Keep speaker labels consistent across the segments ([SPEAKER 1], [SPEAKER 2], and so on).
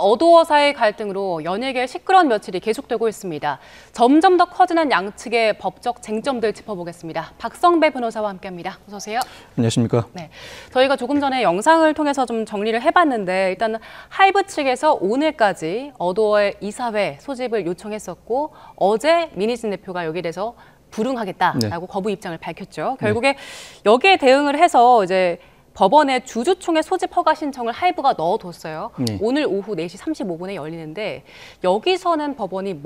[SPEAKER 1] 어도어 사이의 갈등으로 연예계의 시끄러운 며칠이 계속되고 있습니다. 점점 더 커지는 양측의 법적 쟁점들 짚어보겠습니다. 박성배 변호사와 함께합니다. 어서 오세요.
[SPEAKER 2] 안녕하십니까.
[SPEAKER 1] 네, 저희가 조금 전에 영상을 통해서 좀 정리를 해봤는데 일단 하이브 측에서 오늘까지 어도어의 이사회 소집을 요청했었고 어제 민희진 대표가 여기에 대해서 불응하겠다라고 거부 입장을 밝혔죠. 결국에 여기에 대응을 해서 이제 법원에 주주총회 소집 허가 신청을 하이브가 넣어뒀어요. 오늘 오후 4시 35분에 열리는데 여기서는 법원이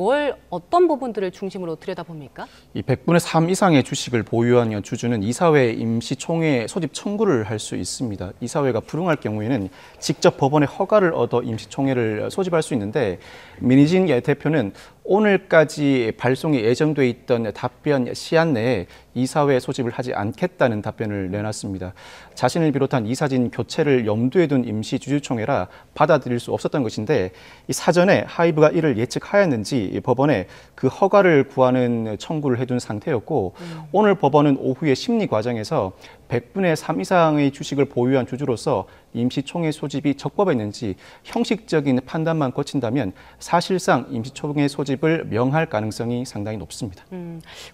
[SPEAKER 1] 어떤 부분들을 중심으로 들여다봅니까?
[SPEAKER 2] 이 100분의 3 이상의 주식을 보유한 주주는 이사회 임시총회 소집 청구를 할 수 있습니다. 이사회가 불응할 경우에는 직접 법원의 허가를 얻어 임시총회를 소집할 수 있는데 민희진 대표는 오늘까지 발송이 예정돼 있던 답변 시한 내에 이사회 소집을 하지 않겠다는 답변을 내놨습니다. 자신을 비롯한 이사진 교체를 염두에 둔 임시 주주총회라 받아들일 수 없었던 것인데 이 사전에 하이브가 이를 예측하였는지 법원에 그 허가를 구하는 청구를 해둔 상태였고 오늘 법원은 오후에 심리 과정에서 100분의 3 이상의 주식을 보유한 주주로서 임시총회 소집이 적법했는지 형식적인 판단만 거친다면 사실상 임시총회 소집을 명할 가능성이 상당히 높습니다.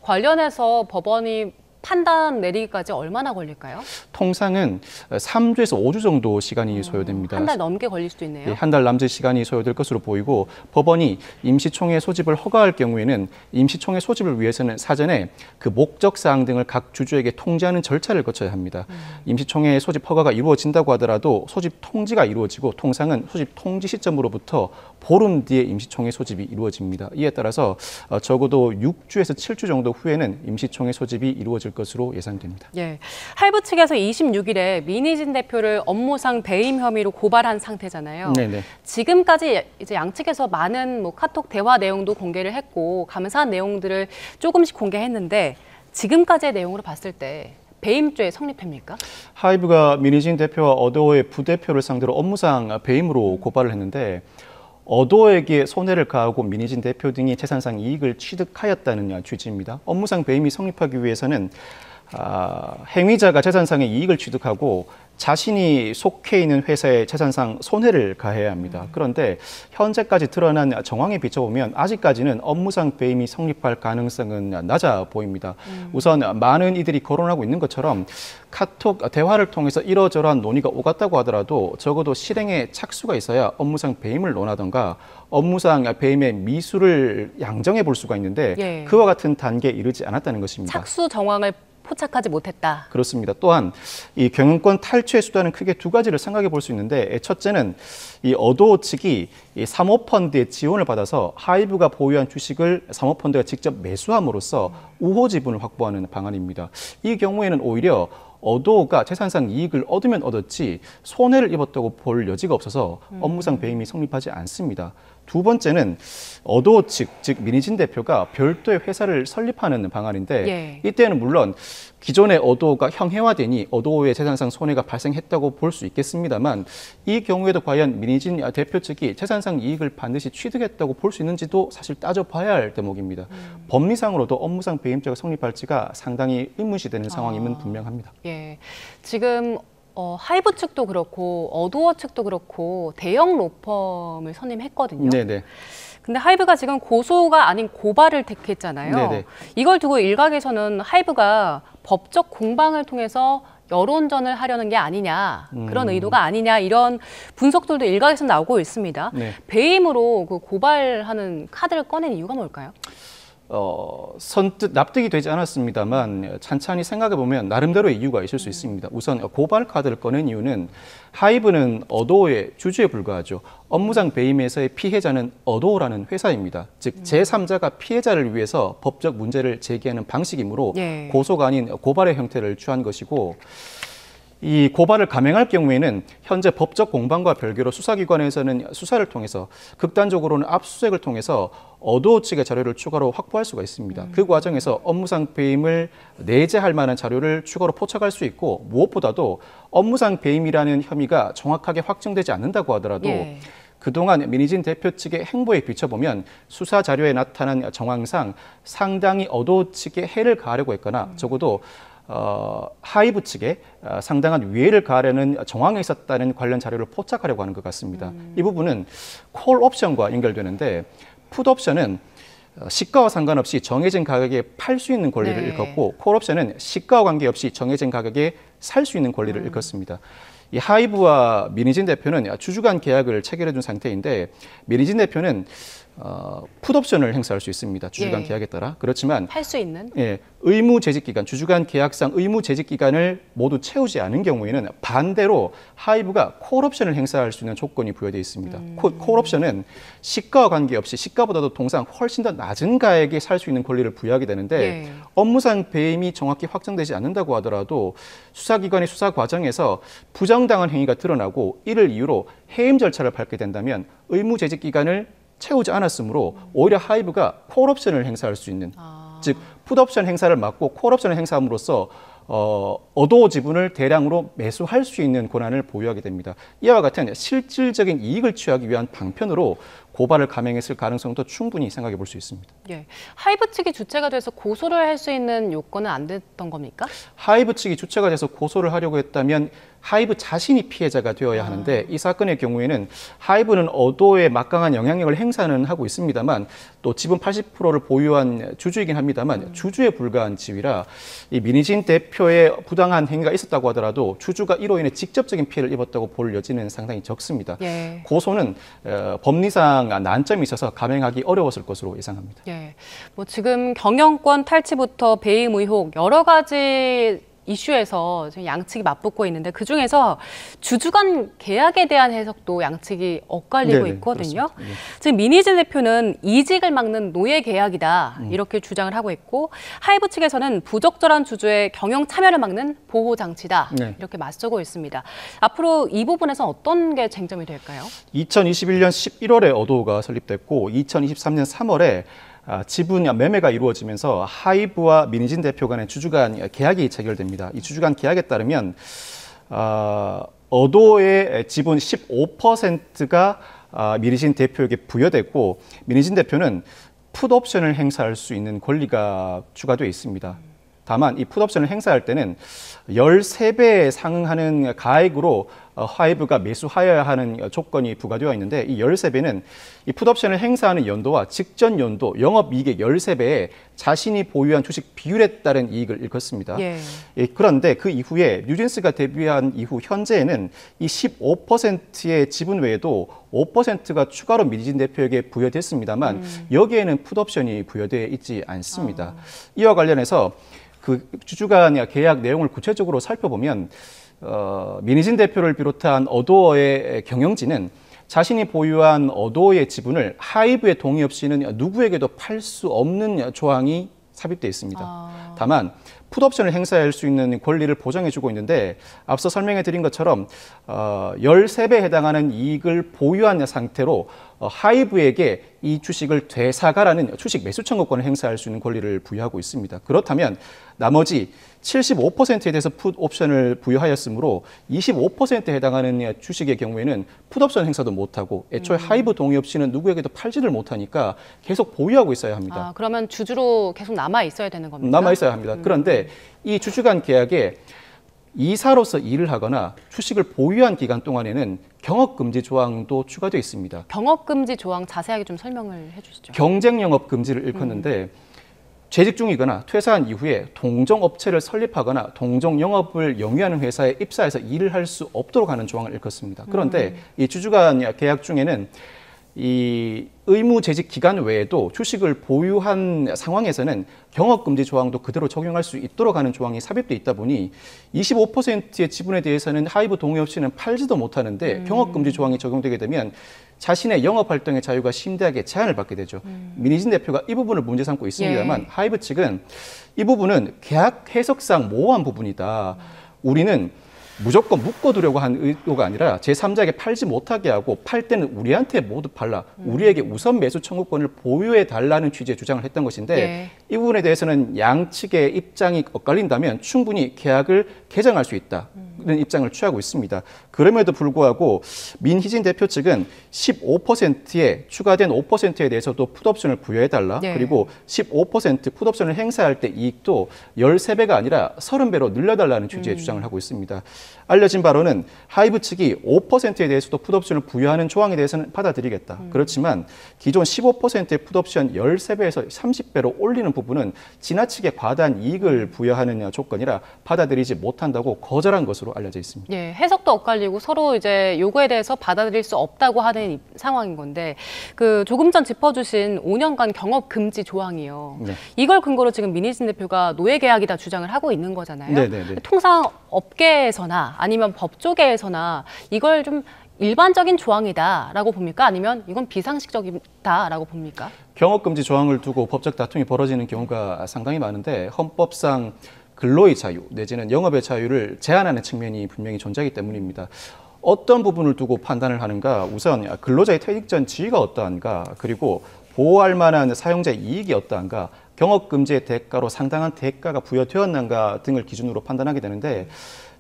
[SPEAKER 1] 관련해서 법원이 판단 내리기까지 얼마나 걸릴까요?
[SPEAKER 2] 통상은 3주에서 5주 정도 시간이 소요됩니다.
[SPEAKER 1] 한 달 넘게 걸릴 수도 있네요.
[SPEAKER 2] 한 달 남짓 시간이 소요될 것으로 보이고 법원이 임시총회 소집을 허가할 경우에는 임시총회 소집을 위해서는 사전에 그 목적 사항 등을 각 주주에게 통지하는 절차를 거쳐야 합니다. 임시총회 소집 허가가 이루어진다고 하더라도 소집 통지가 이루어지고 통상은 소집 통지 시점으로부터 보름 뒤에 임시총회 소집이 이루어집니다. 이에 따라서 적어도 6주에서 7주 정도 후에는 임시총회 소집이 이루어질 것으로 예상됩니다.
[SPEAKER 1] 예, 하이브 측에서 26일에 민희진 대표를 업무상 배임 혐의로 고발한 상태잖아요.
[SPEAKER 2] 네네.
[SPEAKER 1] 지금까지 이제 양측에서 많은 카톡 대화 내용도 공개를 했고 감사한 내용들을 조금씩 공개했는데 지금까지의 내용으로 봤을 때 배임죄 성립합니까? 하이브가
[SPEAKER 2] 민희진 대표와 어도어의 부대표를 상대로 업무상 배임으로 고발을 했는데 어도어에게 손해를 가하고 민희진 대표 등이 재산상 이익을 취득하였다는 취지입니다. 업무상 배임이 성립하기 위해서는 행위자가 재산상의 이익을 취득하고 자신이 속해 있는 회사의 재산상 손해를 가해야 합니다. 그런데 현재까지 드러난 정황에 비춰보면 아직까지는 업무상 배임이 성립할 가능성은 낮아 보입니다. 우선 많은 이들이 거론하고 있는 것처럼 카톡 대화를 통해서 이러저러한 논의가 오갔다고 하더라도 적어도 실행에 착수가 있어야 업무상 배임을 논하던가 업무상 배임의 미수를 양정해 볼 수가 있는데 그와 같은 단계에 이르지 않았다는 것입니다.
[SPEAKER 1] 착수 정황을 포착하지 못했다.
[SPEAKER 2] 그렇습니다. 또한 이 경영권 탈취의 수단은 크게 두 가지를 생각해 볼 수 있는데 첫째는 이 어도어 측이 이 사모펀드의 지원을 받아서 하이브가 보유한 주식을 사모펀드가 직접 매수함으로써 우호 지분을 확보하는 방안입니다. 이 경우에는 오히려 어도어가 재산상 이익을 얻으면 얻었지 손해를 입었다고 볼 여지가 없어서 업무상 배임이 성립하지 않습니다. 두 번째는 어도어 측, 즉 민희진 대표가 별도의 회사를 설립하는 방안인데 이때는 물론 기존의 어도어가 형해화되니 어도어의 재산상 손해가 발생했다고 볼 수 있겠습니다만 이 경우에도 과연 민희진 대표 측이 재산상 이익을 반드시 취득했다고 볼 수 있는지도 사실 따져봐야 할 대목입니다. 법리상으로도 업무상 배임죄가 성립할지가 상당히 의문시되는 상황임은 분명합니다.
[SPEAKER 1] 예, 지금 하이브 측도 그렇고 어도어 측도 그렇고 대형 로펌을 선임했거든요.
[SPEAKER 2] 네네.
[SPEAKER 1] 근데 하이브가 지금 고소가 아닌 고발을 택했잖아요.
[SPEAKER 2] 네네.
[SPEAKER 1] 이걸 두고 일각에서는 하이브가 법적 공방을 통해서 여론전을 하려는 게 아니냐, 그런 의도가 아니냐 이런 분석들도 일각에서 나오고 있습니다. 배임으로 그 고발하는 카드를 꺼낸 이유가 뭘까요?
[SPEAKER 2] 선뜻 납득이 되지 않았습니다만 찬찬히 생각해 보면 나름대로의 이유가 있을 수 있습니다. 우선 고발 카드를 꺼낸 이유는 하이브는 어도어의 주주에 불과하죠. 업무상 배임에서의 피해자는 어도어라는 회사입니다. 즉 제3자가 피해자를 위해서 법적 문제를 제기하는 방식이므로 고소가 아닌 고발의 형태를 취한 것이고 이 고발을 감행할 경우에는 현재 법적 공방과 별개로 수사기관에서는 수사를 통해서 극단적으로는 압수수색을 통해서 어도어 측의 자료를 추가로 확보할 수가 있습니다. 그 과정에서 업무상 배임을 내재할 만한 자료를 추가로 포착할 수 있고 무엇보다도 업무상 배임이라는 혐의가 정확하게 확정되지 않는다고 하더라도 그동안 민희진 대표 측의 행보에 비춰보면 수사 자료에 나타난 정황상 상당히 어도어 측에 해를 가하려고 했거나 적어도 하이브 측에 상당한 위해를 가하려는 정황이 있었다는 관련 자료를 포착하려고 하는 것 같습니다. 이 부분은 콜 옵션과 연결되는데 풋 옵션은 시가와 상관없이 정해진 가격에 팔 수 있는 권리를 일컫고 콜 옵션은 시가와 관계없이 정해진 가격에 살 수 있는 권리를 일컫습니다. 이 하이브와 민희진 대표는 주주간 계약을 체결해 준 상태인데 민희진 대표는 풋옵션을 행사할 수 있습니다. 주주간 계약에 따라. 그렇지만
[SPEAKER 1] 할 수 있는
[SPEAKER 2] 의무 재직 기간, 주주간 계약상 의무 재직 기간을 모두 채우지 않은 경우에는 반대로 하이브가 콜옵션을 행사할 수 있는 조건이 부여되어 있습니다. 콜옵션은 시가와 관계없이 시가보다도 통상 훨씬 더 낮은 가액에 살 수 있는 권리를 부여하게 되는데 업무상 배임이 정확히 확정되지 않는다고 하더라도 수사기관의 수사 과정에서 부정당한 행위가 드러나고 이를 이유로 해임 절차를 밟게 된다면 의무 재직 기간을 채우지 않았으므로 오히려 하이브가 콜옵션을 행사할 수 있는 즉 풋옵션 행사를 막고 콜옵션을 행사함으로써 어도 지분을 대량으로 매수할 수 있는 권한을 보유하게 됩니다. 이와 같은 실질적인 이익을 취하기 위한 방편으로 고발을 감행했을 가능성도 충분히 생각해 볼 수 있습니다.
[SPEAKER 1] 예. 하이브 측이 주체가 돼서 고소를 할 수 있는 요건은 안 됐던 겁니까?
[SPEAKER 2] 하이브 측이 주체가 돼서 고소를 하려고 했다면 하이브 자신이 피해자가 되어야 하는데 이 사건의 경우에는 하이브는 어도에 막강한 영향력을 행사는 하고 있습니다만 또 지분 80%를 보유한 주주이긴 합니다만 주주에 불과한 지위라 이 민희진 대표의 부당한 행위가 있었다고 하더라도 주주가 이로 인해 직접적인 피해를 입었다고 볼 여지는 상당히 적습니다. 고소는 법리상 난점이 있어서 감행하기 어려웠을 것으로 예상합니다.
[SPEAKER 1] 뭐 지금 경영권 탈취부터 배임 의혹 여러 가지 이슈에서 지금 양측이 맞붙고 있는데 그중에서 주주간 계약에 대한 해석도 양측이 엇갈리고 있거든요. 지금 민희진 대표는 이직을 막는 노예 계약이다 이렇게 주장을 하고 있고 하이브 측에서는 부적절한 주주의 경영 참여를 막는 보호 장치다 이렇게 맞서고 있습니다. 앞으로 이 부분에서 어떤 게 쟁점이 될까요?
[SPEAKER 2] 2021년 11월에 어도가 설립됐고 2023년 3월에 지분 매매가 이루어지면서 하이브와 민희진 대표 간의 주주간 계약이 체결됩니다. 이 주주간 계약에 따르면 어도의 지분 15%가 민희진 대표에게 부여됐고 민희진 대표는 풋옵션을 행사할 수 있는 권리가 추가되어 있습니다. 다만 이 풋옵션을 행사할 때는 13배에 상응하는 가액으로 하이브가 매수하여야 하는 조건이 부과되어 있는데 이 13배는 이 풋옵션을 행사하는 연도와 직전 연도 영업이익의 13배에 자신이 보유한 주식 비율에 따른 이익을 일컫습니다. 그런데 그 이후에 뉴진스가 데뷔한 이후 현재에는 이 15%의 지분 외에도 5%가 추가로 민희진 대표에게 부여됐습니다만 여기에는 풋옵션이 부여되어 있지 않습니다. 이와 관련해서 그 주주간 계약 내용을 구체적으로 살펴보면 민희진 대표를 비롯한 어도어의 경영진은 자신이 보유한 어도어의 지분을 하이브의 동의 없이는 누구에게도 팔 수 없는 조항이 삽입되어 있습니다. 다만 풋옵션을 행사할 수 있는 권리를 보장해주고 있는데 앞서 설명해드린 것처럼 13배에 해당하는 이익을 보유한 상태로 하이브에게 이 주식을 되사가라는 주식 매수 청구권을 행사할 수 있는 권리를 부여하고 있습니다. 그렇다면 나머지 75%에 대해서 풋옵션을 부여하였으므로 25%에 해당하는 주식의 경우에는 풋옵션 행사도 못하고 애초에 하이브 동의 없이는 누구에게도 팔지를 못하니까 계속 보유하고 있어야 합니다.
[SPEAKER 1] 그러면 주주로 계속 남아 있어야 되는 겁니까?
[SPEAKER 2] 남아 있어야 합니다. 그런데 이 주주간 계약에 이사로서 일을 하거나 주식을 보유한 기간 동안에는 경업금지 조항도 추가되어 있습니다.
[SPEAKER 1] 경업금지 조항 자세하게 좀 설명을 해주시죠.
[SPEAKER 2] 경쟁영업금지를 일컫는데 재직 중이거나 퇴사한 이후에 동종업체를 설립하거나 동종영업을 영위하는 회사에 입사해서 일을 할 수 없도록 하는 조항을 일컫습니다. 그런데 이 주주간 계약 중에는 이 의무 재직 기간 외에도 주식을 보유한 상황에서는 경업금지 조항도 그대로 적용할 수 있도록 하는 조항이 삽입돼 있다 보니 25%의 지분에 대해서는 하이브 동의 없이는 팔지도 못하는데 경업금지 조항이 적용되게 되면 자신의 영업활동의 자유가 심대하게 제한을 받게 되죠. 민희진 대표가 이 부분을 문제 삼고 있습니다만 하이브 측은 이 부분은 계약 해석상 모호한 부분이다. 우리는 무조건 묶어두려고 한 의도가 아니라 제3자에게 팔지 못하게 하고 팔 때는 우리한테 모두 팔라. 우리에게 우선 매수 청구권을 보유해 달라는 취지의 주장을 했던 것인데 이 부분에 대해서는 양측의 입장이 엇갈린다면 충분히 계약을 개정할 수 있다. 입장을 취하고 있습니다. 그럼에도 불구하고 민희진 대표 측은 15%에 추가된 5%에 대해서도 풋옵션을 부여해달라.
[SPEAKER 1] 네.
[SPEAKER 2] 그리고 15% 풋옵션을 행사할 때 이익도 13배가 아니라 30배로 늘려달라는 취지의 주장을 하고 있습니다. 알려진 바로는 하이브 측이 5%에 대해서도 풋옵션을 부여하는 조항에 대해서는 받아들이겠다. 그렇지만 기존 15%의 풋옵션 13배에서 30배로 올리는 부분은 지나치게 과다한 이익을 부여하는 조건이라 받아들이지 못한다고 거절한 것으로 알려져 있습니다.
[SPEAKER 1] 예, 해석도 엇갈리고 서로 이제 요거에 대해서 받아들일 수 없다고 하는 상황인 건데 그 조금 전 짚어주신 5년간 경업 금지 조항이요.
[SPEAKER 2] 네.
[SPEAKER 1] 이걸 근거로 지금 민희진 대표가 노예 계약이다 주장을 하고 있는 거잖아요.
[SPEAKER 2] 네네네.
[SPEAKER 1] 통상 업계에서나 아니면 법조계에서나 이걸 좀 일반적인 조항이다라고 봅니까? 아니면 이건 비상식적이다라고 봅니까?
[SPEAKER 2] 경업금지 조항을 두고 법적 다툼이 벌어지는 경우가 상당히 많은데 헌법상 근로의 자유 내지는 영업의 자유를 제한하는 측면이 분명히 존재하기 때문입니다. 어떤 부분을 두고 판단을 하는가? 우선 근로자의 퇴직 전 지위가 어떠한가? 그리고 보호할 만한 사용자의 이익이 어떠한가? 경업금지의 대가로 상당한 대가가 부여되었는가 등을 기준으로 판단하게 되는데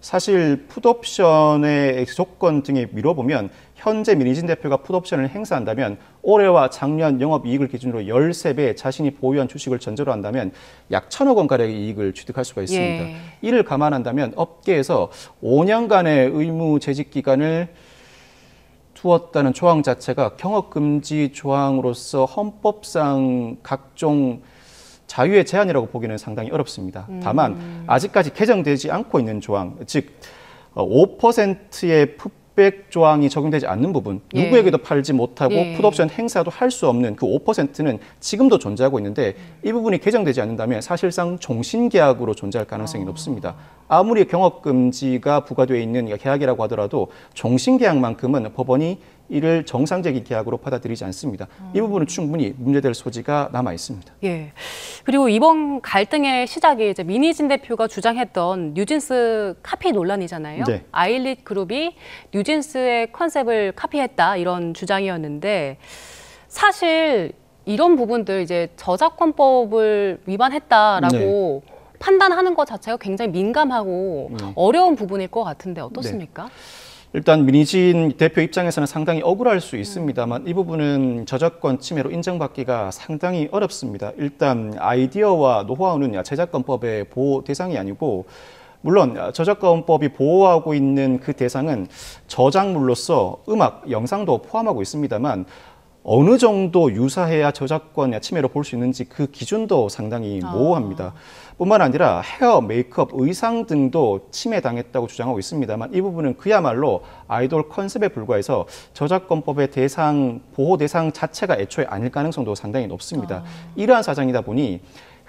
[SPEAKER 2] 사실 풋옵션의 조건 등에 미뤄보면 현재 민희진 대표가 풋옵션을 행사한다면 올해와 작년 영업이익을 기준으로 13배 자신이 보유한 주식을 전제로 한다면 약 1,000억 원가량의 이익을 취득할 수가 있습니다.
[SPEAKER 1] 예.
[SPEAKER 2] 이를 감안한다면 업계에서 5년간의 의무 재직 기간을 두었다는 조항 자체가 경업금지 조항으로서 헌법상 각종 자유의 제한이라고 보기는 상당히 어렵습니다. 다만 아직까지 개정되지 않고 있는 조항, 즉 5%의 풋백 조항이 적용되지 않는 부분,
[SPEAKER 1] 예.
[SPEAKER 2] 누구에게도 팔지 못하고
[SPEAKER 1] 예.
[SPEAKER 2] 풋옵션 행사도 할 수 없는 그 5%는 지금도 존재하고 있는데 이 부분이 개정되지 않는다면 사실상 종신계약으로 존재할 가능성이 높습니다. 아무리 경업금지가 부과되어 있는 계약이라고 하더라도 종신계약만큼은 법원이 이를 정상적인 계약으로 받아들이지 않습니다. 이 부분은 충분히 문제될 소지가 남아 있습니다.
[SPEAKER 1] 예. 그리고 이번 갈등의 시작이 이제 민희진 대표가 주장했던 뉴진스 카피 논란이잖아요.
[SPEAKER 2] 네.
[SPEAKER 1] 아일릿 그룹이 뉴진스의 컨셉을 카피했다 이런 주장이었는데 사실 이런 부분들 이제 저작권법을 위반했다라고 판단하는 것 자체가 굉장히 민감하고 어려운 부분일 것 같은데 어떻습니까?
[SPEAKER 2] 일단 민희진 대표 입장에서는 상당히 억울할 수 있습니다만 이 부분은 저작권 침해로 인정받기가 상당히 어렵습니다. 일단 아이디어와 노하우는 저작권법의 보호 대상이 아니고 물론 저작권법이 보호하고 있는 그 대상은 저작물로서 음악, 영상도 포함하고 있습니다만 어느 정도 유사해야 저작권 침해로 볼 수 있는지 그 기준도 상당히 모호합니다. 뿐만 아니라 헤어, 메이크업, 의상 등도 침해당했다고 주장하고 있습니다만 이 부분은 그야말로 아이돌 컨셉에 불과해서 저작권법의 대상, 보호 대상 자체가 애초에 아닐 가능성도 상당히 높습니다. 이러한 사정이다 보니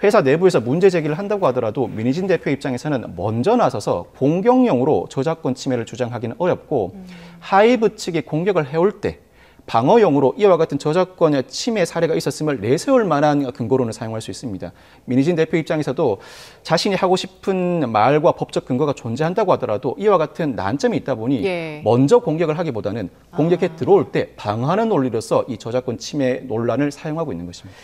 [SPEAKER 2] 회사 내부에서 문제 제기를 한다고 하더라도 민희진 대표 입장에서는 먼저 나서서 공격용으로 저작권 침해를 주장하기는 어렵고 하이브 측이 공격을 해올 때 방어용으로 이와 같은 저작권의 침해 사례가 있었음을 내세울 만한 근거로는 사용할 수 있습니다. 민희진 대표 입장에서도 자신이 하고 싶은 말과 법적 근거가 존재한다고 하더라도 이와 같은 난점이 있다 보니 먼저 공격을 하기보다는 공격에 들어올 때 방어하는 논리로서 이 저작권 침해 논란을 사용하고 있는 것입니다.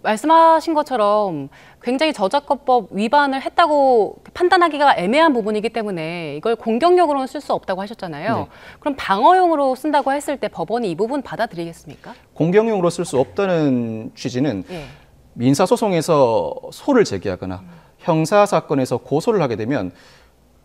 [SPEAKER 1] 말씀하신 것처럼 굉장히 저작권법 위반을 했다고 판단하기가 애매한 부분이기 때문에 이걸 공격력으로는 쓸 수 없다고 하셨잖아요.
[SPEAKER 2] 네.
[SPEAKER 1] 그럼 방어용으로 쓴다고 했을 때 법원이 이 부분 받아들이겠습니까?
[SPEAKER 2] 공격용으로 쓸 수 없다는 취지는 민사소송에서 소를 제기하거나 형사사건에서 고소를 하게 되면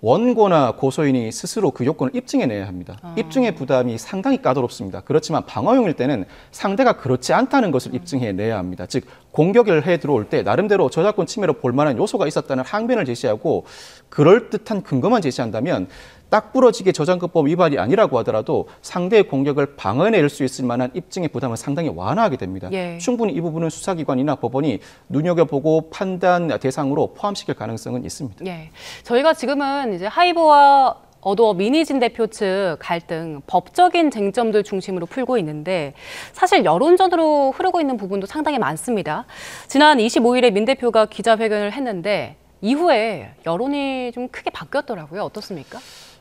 [SPEAKER 2] 원고나 고소인이 스스로 그 요건을 입증해내야 합니다. 입증의 부담이 상당히 까다롭습니다. 그렇지만 방어용일 때는 상대가 그렇지 않다는 것을 입증해내야 합니다. 즉 공격을 해 들어올 때 나름대로 저작권 침해로 볼 만한 요소가 있었다는 항변을 제시하고 그럴듯한 근거만 제시한다면 딱 부러지게 저작권법 위반이 아니라고 하더라도 상대의 공격을 방어해낼 수 있을 만한 입증의 부담은 상당히 완화하게 됩니다. 충분히 이 부분은 수사기관이나 법원이 눈여겨보고 판단 대상으로 포함시킬 가능성은 있습니다.
[SPEAKER 1] 저희가 지금은 이제 하이브와 어도어 민희진 대표 측 갈등, 법적인 쟁점들 중심으로 풀고 있는데 사실 여론전으로 흐르고 있는 부분도 상당히 많습니다. 지난 25일에 민 대표가 기자회견을 했는데 이후에 여론이 좀 크게 바뀌었더라고요. 어떻습니까?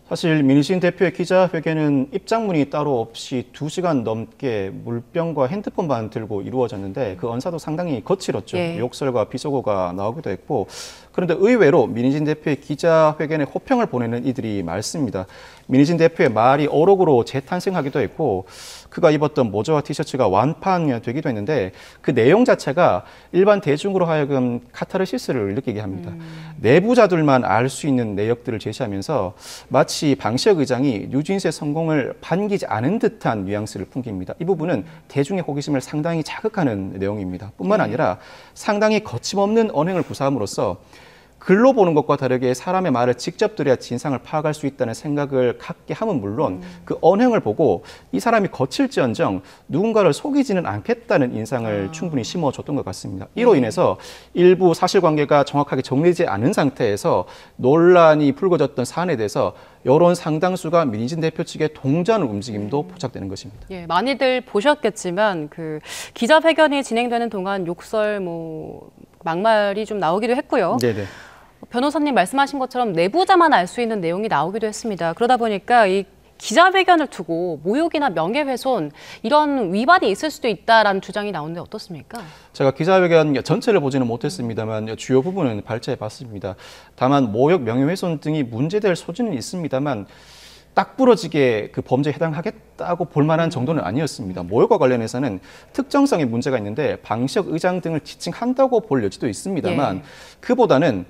[SPEAKER 2] 사실 민희진 대표의 기자회견은 입장문이 따로 없이 2시간 넘게 물병과 핸드폰만 들고 이루어졌는데 그 언사도 상당히 거칠었죠. 욕설과 비속어가 나오기도 했고 그런데 의외로 민희진 대표의 기자회견에 호평을 보내는 이들이 많습니다. 민희진 대표의 말이 어록으로 재탄생하기도 했고 그가 입었던 모자와 티셔츠가 완판되기도 했는데 그 내용 자체가 일반 대중으로 하여금 카타르시스를 느끼게 합니다. 내부자들만 알 수 있는 내역들을 제시하면서 마치 방시혁 의장이 뉴진스의 성공을 반기지 않은 듯한 뉘앙스를 풍깁니다. 이 부분은 대중의 호기심을 상당히 자극하는 내용입니다. 뿐만 아니라 상당히 거침없는 언행을 구사함으로써 글로 보는 것과 다르게 사람의 말을 직접 들어야 진상을 파악할 수 있다는 생각을 갖게 함은 물론 그 언행을 보고 이 사람이 거칠지언정 누군가를 속이지는 않겠다는 인상을 충분히 심어줬던 것 같습니다. 이로 인해서 일부 사실관계가 정확하게 정리되지 않은 상태에서 논란이 불거졌던 사안에 대해서 여론 상당수가 민희진 대표 측의 동조하는 움직임도 포착되는 것입니다.
[SPEAKER 1] 예, 많이들 보셨겠지만 그 기자회견이 진행되는 동안 욕설, 막말이 좀 나오기도 했고요.
[SPEAKER 2] 네네.
[SPEAKER 1] 변호사님 말씀하신 것처럼 내부자만 알 수 있는 내용이 나오기도 했습니다. 그러다 보니까 이 기자회견을 두고 모욕이나 명예훼손 이런 위반이 있을 수도 있다라는 주장이 나오는데 어떻습니까?
[SPEAKER 2] 제가 기자회견 전체를 보지는 못했습니다만 주요 부분은 발췌해 봤습니다. 다만 모욕, 명예훼손 등이 문제될 소지는 있습니다만 딱 부러지게 그 범죄에 해당하겠다고 볼 만한 정도는 아니었습니다. 모욕과 관련해서는 특정성의 문제가 있는데 방시혁 의장 등을 지칭한다고 볼 여지도 있습니다만 그보다는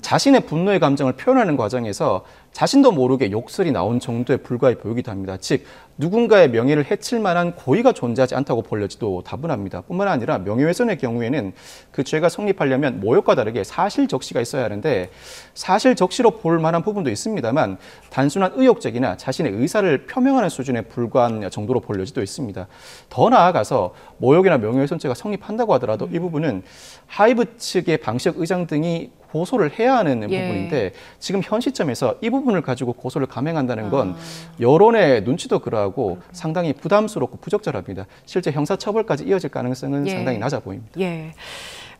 [SPEAKER 2] 자신의 분노의 감정을 표현하는 과정에서 자신도 모르게 욕설이 나온 정도에 불과해 보이기도 합니다. 즉 누군가의 명예를 해칠 만한 고의가 존재하지 않다고 볼 여지도 다분합니다. 뿐만 아니라 명예훼손의 경우에는 그 죄가 성립하려면 모욕과 다르게 사실 적시가 있어야 하는데 사실 적시로 볼 만한 부분도 있습니다만 단순한 의욕적이나 자신의 의사를 표명하는 수준에 불과한 정도로 볼 여지도 있습니다. 더 나아가서 모욕이나 명예훼손죄가 성립한다고 하더라도 이 부분은 하이브 측의 방시혁 의장 등이 고소를 해야 하는 부분인데 지금 현 시점에서 이 부분을 가지고 고소를 감행한다는 건 여론의 눈치도 그러하고 상당히 부담스럽고 부적절합니다. 실제 형사처벌까지 이어질 가능성은 상당히 낮아 보입니다.
[SPEAKER 1] 예.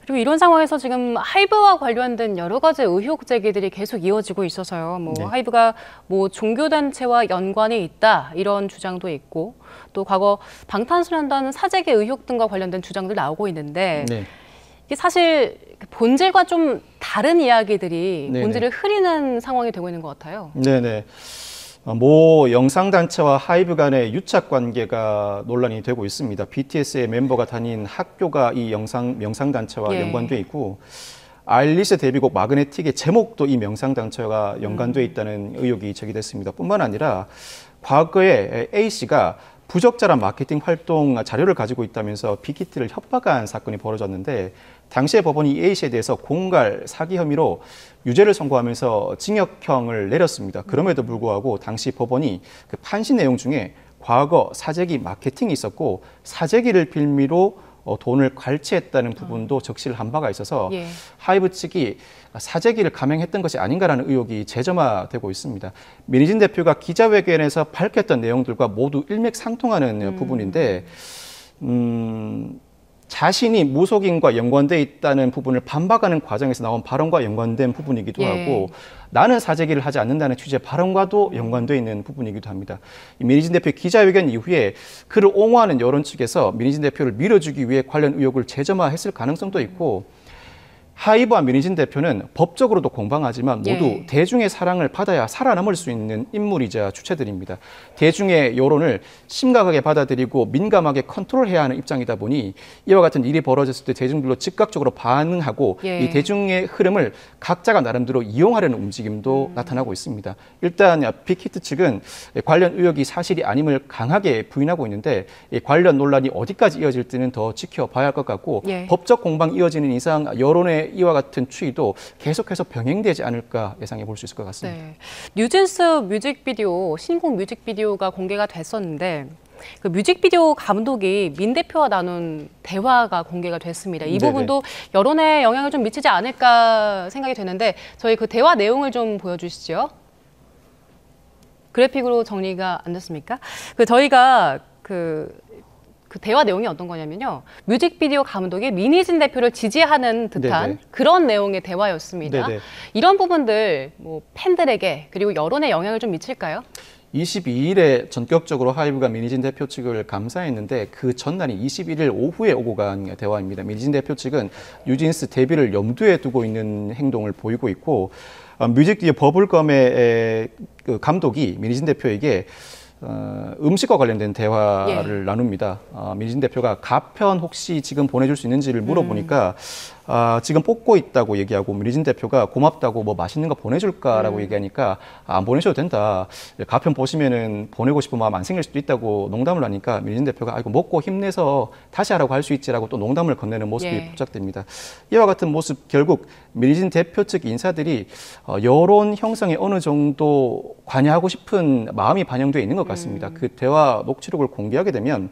[SPEAKER 1] 그리고 이런 상황에서 지금 하이브와 관련된 여러 가지 의혹 제기들이 계속 이어지고 있어서요. 하이브가 종교단체와 연관이 있다 이런 주장도 있고 또 과거 방탄소년단 사재기 의혹 등과 관련된 주장도 나오고 있는데 이게 사실 본질과 좀 다른 이야기들이 본질을 흐리는 상황이 되고 있는 것 같아요.
[SPEAKER 2] 네네. 모 영상단체와 하이브 간의 유착 관계가 논란이 되고 있습니다. BTS의 멤버가 다닌 학교가 이 명상단체와 연관돼 있고 아일리시 데뷔곡 마그네틱의 제목도 이 명상단체와 연관돼 있다는 의혹이 제기됐습니다. 뿐만 아니라 과거에 A씨가 부적절한 마케팅 활동 자료를 가지고 있다면서 빅히트를 협박한 사건이 벌어졌는데 당시에 법원이 A씨에 대해서 공갈 사기 혐의로 유죄를 선고하면서 징역형을 내렸습니다. 그럼에도 불구하고 당시 법원이 그 판시 내용 중에 과거 사재기 마케팅이 있었고 사재기를 빌미로 돈을 갈취했다는 부분도 적시를 한 바가 있어서 하이브 측이 사재기를 감행했던 것이 아닌가라는 의혹이 재점화되고 있습니다. 민희진 대표가 기자회견에서 밝혔던 내용들과 모두 일맥상통하는 부분인데 자신이 무속인과 연관돼 있다는 부분을 반박하는 과정에서 나온 발언과 연관된 부분이기도 하고 나는 사재기를 하지 않는다는 취지의 발언과도 연관돼 있는 부분이기도 합니다. 민희진 대표의 기자회견 이후에 그를 옹호하는 여론 측에서 민희진 대표를 밀어주기 위해 관련 의혹을 재점화했을 가능성도 있고 하이브와 민희진 대표는 법적으로도 공방하지만 모두 대중의 사랑을 받아야 살아남을 수 있는 인물이자 주체들입니다. 대중의 여론을 심각하게 받아들이고 민감하게 컨트롤해야 하는 입장이다 보니 이와 같은 일이 벌어졌을 때 대중들로 즉각적으로 반응하고 이 대중의 흐름을 각자가 나름대로 이용하려는 움직임도 나타나고 있습니다. 일단 빅히트 측은 관련 의혹이 사실이 아님을 강하게 부인하고 있는데 관련 논란이 어디까지 이어질지는 더 지켜봐야 할 것 같고 법적 공방이 이어지는 이상 여론의 이와 같은 추이도 계속해서 병행되지 않을까 예상해 볼 수 있을 것 같습니다.
[SPEAKER 1] 뉴진스 뮤직비디오, 신곡 뮤직비디오가 공개가 됐었는데 그 뮤직비디오 감독이 민 대표와 나눈 대화가 공개가 됐습니다. 이 부분도 여론에 영향을 좀 미치지 않을까 생각이 되는데 저희 그 대화 내용을 좀 보여주시죠. 그래픽으로 정리가 안 됐습니까? 저희가 그 대화 내용이 어떤 거냐면요. 뮤직비디오 감독이 민희진 대표를 지지하는 듯한 그런 내용의 대화였습니다. 이런 부분들 팬들에게 그리고 여론에 영향을 좀 미칠까요?
[SPEAKER 2] 22일에 전격적으로 하이브가 민희진 대표 측을 감사했는데 그 전날이 21일 오후에 오고 간 대화입니다. 민희진 대표 측은 뉴진스 데뷔를 염두에 두고 있는 행동을 보이고 있고 뮤직비디오 버블검의 그 감독이 민희진 대표에게 음식과 관련된 대화를 나눕니다. 민희진 대표가 가편 혹시 지금 보내줄 수 있는지를 물어보니까 지금 뽑고 있다고 얘기하고 민희진 대표가 고맙다고 뭐 맛있는 거 보내줄까라고 얘기하니까 안 보내셔도 된다. 가편 보시면은 보내고 싶은 마음 안 생길 수도 있다고 농담을 하니까 민희진 대표가 아이고 먹고 힘내서 다시 하라고 할 수 있지라고 또 농담을 건네는 모습이 포착됩니다. 이와 같은 모습 결국 민희진 대표 측 인사들이 여론 형성에 어느 정도 관여하고 싶은 마음이 반영되어 있는 것 같습니다. 그 대화 녹취록을 공개하게 되면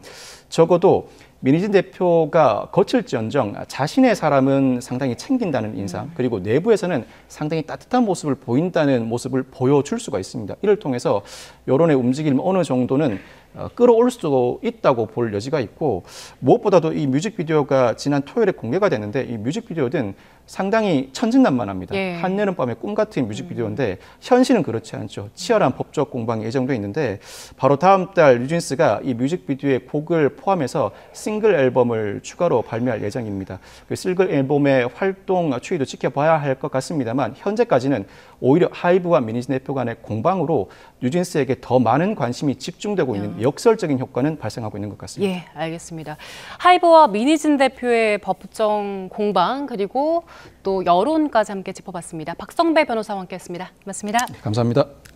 [SPEAKER 2] 적어도 민희진 대표가 거칠지언정 자신의 사람은 상당히 챙긴다는 인상, 그리고 내부에서는 상당히 따뜻한 모습을 보인다는 모습을 보여줄 수가 있습니다. 이를 통해서 여론의 움직임을 어느 정도는 끌어올 수도 있다고 볼 여지가 있고, 무엇보다도 이 뮤직비디오가 지난 토요일에 공개가 됐는데 이 뮤직비디오는 상당히 천진난만합니다. 한여름밤의 꿈 같은 뮤직비디오인데 현실은 그렇지 않죠. 치열한 법적 공방이 예정돼 있는데 바로 다음 달 뉴진스가 이 뮤직비디오에 곡을 포함해서 싱글 앨범을 추가로 발매할 예정입니다. 그 싱글 앨범의 활동 추이도 지켜봐야 할 것 같습니다만 현재까지는 오히려 하이브와 민희진 대표 간의 공방으로 뉴진스에게 더 많은 관심이 집중되고 있는 역설적인 효과는 발생하고 있는 것 같습니다.
[SPEAKER 1] 예, 알겠습니다. 하이브와 민희진 대표의 법정 공방 그리고 또 여론까지 함께 짚어봤습니다. 박성배 변호사와 함께했습니다. 고맙습니다.
[SPEAKER 2] 감사합니다.